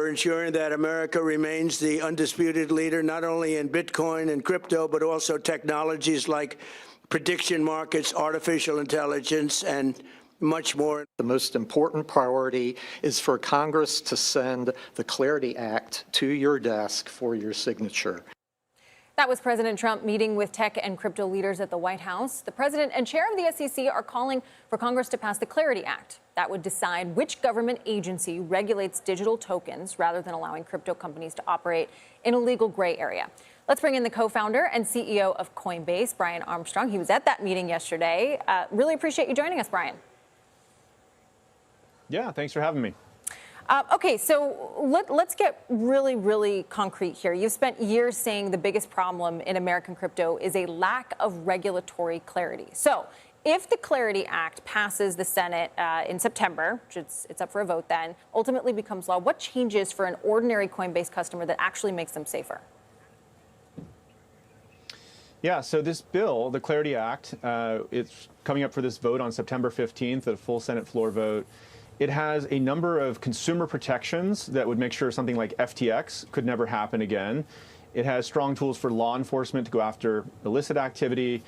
for ensuring that America remains the undisputed leader, not only in Bitcoin and crypto, but also technologies like prediction markets, artificial intelligence, and much more. The most important priority is for Congress to send the Clarity Act to your desk for your signature. That was President Trump meeting with tech and crypto leaders at the White House. The president and chair of the SEC are calling for Congress to pass the Clarity Act. That would decide which government agency regulates digital tokens rather than allowing crypto companies to operate in a legal gray area. Let's bring in the co-founder and CEO of Coinbase, Brian Armstrong. He was at that meeting yesterday. Really appreciate you joining us, Brian. Yeah, thanks for having me. Okay, so let's get really concrete here. You've spent years saying the biggest problem in American crypto is a lack of regulatory clarity. So if the Clarity Act passes the Senate in September, which it's up for a vote then, ultimately becomes law, what changes for an ordinary Coinbase customer that actually makes them safer? Yeah, so this bill, the Clarity Act, it's coming up for this vote on September 15th, a full Senate floor vote. It has a number of consumer protections that would make sure something like FTX could never happen again. It has strong tools for law enforcement to go after illicit activity.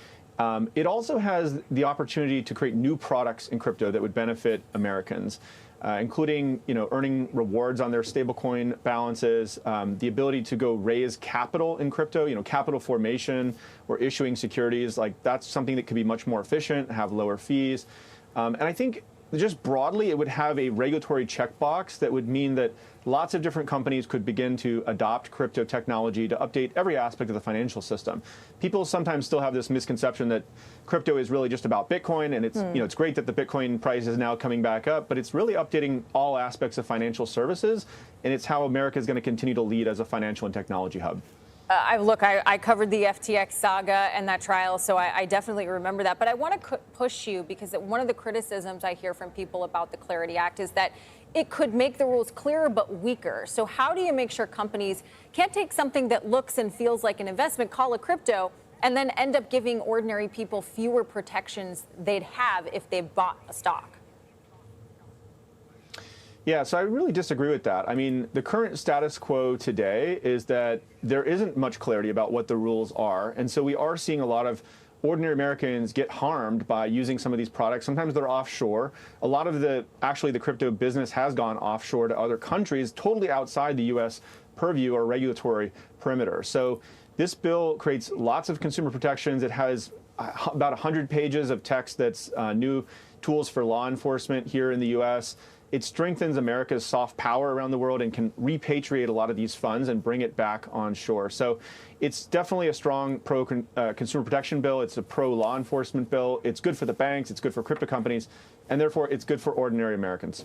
It also has the opportunity to create new products in crypto that would benefit Americans, including earning rewards on their stablecoin balances, the ability to go raise capital in crypto, capital formation or issuing securities. Like that's something that could be much more efficient, have lower fees. And I think just broadly, it would have a regulatory checkbox that would mean that lots of different companies could begin to adopt crypto technology to update every aspect of the financial system. People sometimes still have this misconception that crypto is really just about Bitcoin, and it's great that the Bitcoin price is now coming back up, but it's really updating all aspects of financial services, and it's how America is going to continue to lead as a financial and technology hub. I covered the FTX saga and that trial, so I definitely remember that. But I want to push you because one of the criticisms I hear from people about the Clarity Act is that it could make the rules clearer but weaker. So how do you make sure companies can't take something that looks and feels like an investment, call it crypto, and then end up giving ordinary people fewer protections they'd have if they bought a stock? Yeah, so I really disagree with that. I mean, the current status quo today is that there isn't much clarity about what the rules are. And so we are seeing a lot of ordinary Americans get harmed by using some of these products. Sometimes they're offshore. A lot of the crypto business has gone offshore to other countries, totally outside the U.S. purview or regulatory perimeter. So this bill creates lots of consumer protections. It has about 100 pages of text that's new tools for law enforcement here in the U.S. It strengthens America's soft power around the world and can repatriate a lot of these funds and bring it back on shore. So it's definitely a strong pro-consumer protection bill. It's a pro-law enforcement bill. It's good for the banks. It's good for crypto companies. And therefore, it's good for ordinary Americans.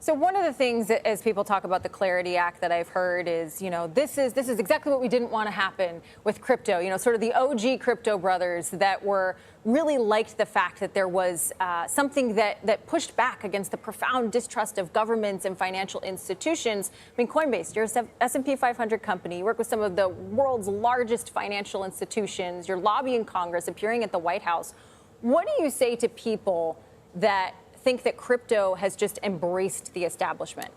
So one of the things that, as people talk about the Clarity Act that I've heard is, this is exactly what we didn't want to happen with crypto. Sort of the OG crypto brothers that were really liked the fact that there was something that pushed back against the profound distrust of governments and financial institutions. I mean, Coinbase, you're an S&P 500 company. You work with some of the world's largest financial institutions. You're lobbying Congress, appearing at the White House. What do you say to people that think that crypto has just embraced the establishment?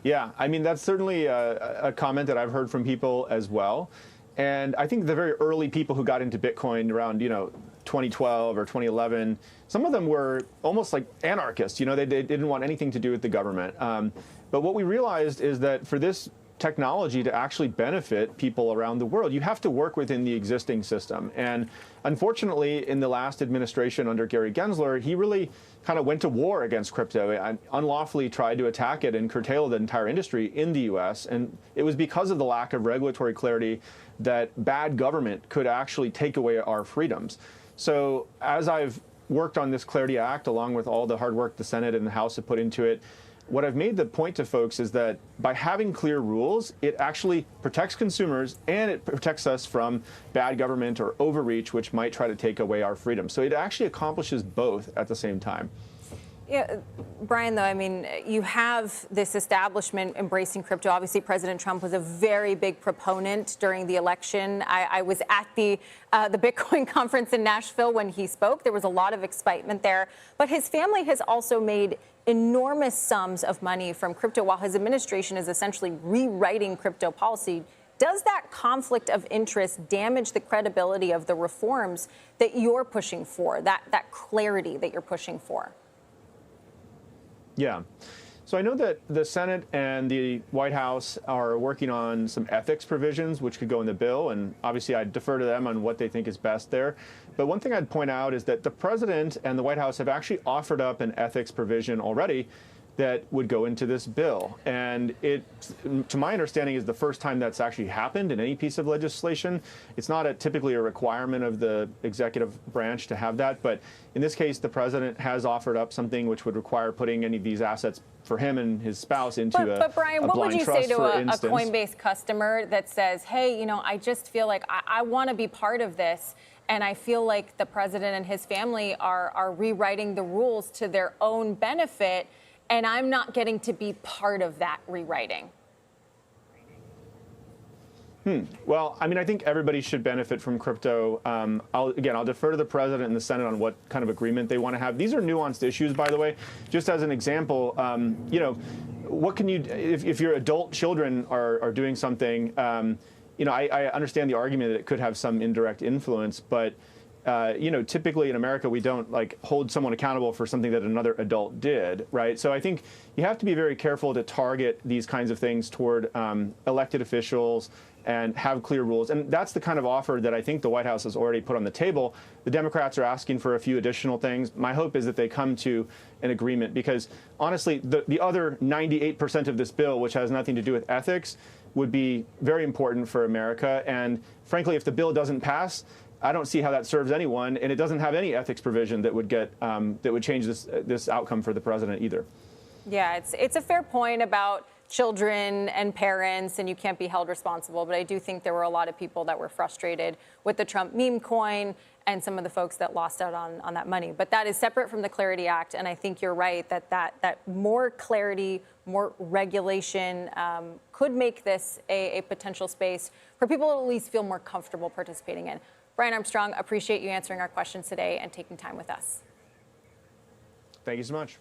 Yeah, I mean, that's certainly a comment that I've heard from people as well. And I think the very early people who got into Bitcoin around, 2012 or 2011, some of them were almost like anarchists. They didn't want anything to do with the government. But what we realized is that for this technology to actually benefit people around the world, you have to work within the existing system. And unfortunately, in the last administration under Gary Gensler, he really kind of went to war against crypto and unlawfully tried to attack it and curtail the entire industry in the U.S. And it was because of the lack of regulatory clarity that bad government could actually take away our freedoms. So as I've worked on this Clarity Act, along with all the hard work the Senate and the House have put into it, what I've made the point to folks is that by having clear rules, it actually protects consumers and it protects us from bad government or overreach, which might try to take away our freedom. So it actually accomplishes both at the same time. Yeah, Brian, though, I mean, you have this establishment embracing crypto. Obviously, President Trump was a very big proponent during the election. I was at the Bitcoin conference in Nashville when he spoke. There was a lot of excitement there. But his family has also made enormous sums of money from crypto while his administration is essentially rewriting crypto policy. Does that conflict of interest damage the credibility of the reforms that you're pushing for, that clarity that you're pushing for? Yeah. So I know that the Senate and the White House are working on some ethics provisions which could go in the bill, and obviously I defer to them on what they think is best there. But one thing I'd point out is that the president and the White House have actually offered up an ethics provision already that would go into this bill. And it, to my understanding, is the first time that's actually happened in any piece of legislation. It's not typically a requirement of the executive branch to have that, but in this case, the president has offered up something which would require putting any of these assets for him and his spouse into but Brian, a what would blind you trust, say to for a instance. Coinbase customer that says, hey, I just feel like I want to be part of this, and I feel like the president and his family are rewriting the rules to their own benefit, and I'm not getting to be part of that rewriting? Well, I mean, I think everybody should benefit from crypto. I'll defer to the president and the Senate on what kind of agreement they want to have. These are nuanced issues, by the way. Just as an example, what can you, if your adult children are doing something, I understand the argument that it could have some indirect influence, but typically in America, we don't hold someone accountable for something that another adult did, right? So I think you have to be very careful to target these kinds of things toward elected officials and have clear rules. And that's the kind of offer that I think the White House has already put on the table. The Democrats are asking for a few additional things. My hope is that they come to an agreement, because honestly, the other 98% of this bill, which has nothing to do with ethics, would be very important for America. And frankly, if the bill doesn't pass, I don't see how that serves anyone, and it doesn't have any ethics provision that would change this outcome for the president either. Yeah, it's a fair point about children and parents, and you can't be held responsible. But I do think there were a lot of people that were frustrated with the Trump meme coin and some of the folks that lost out on that money. But that is separate from the Clarity Act, and I think you're right that more clarity, more regulation could make this a potential space for people to at least feel more comfortable participating in. Brian Armstrong, appreciate you answering our questions today and taking time with us. Thank you so much.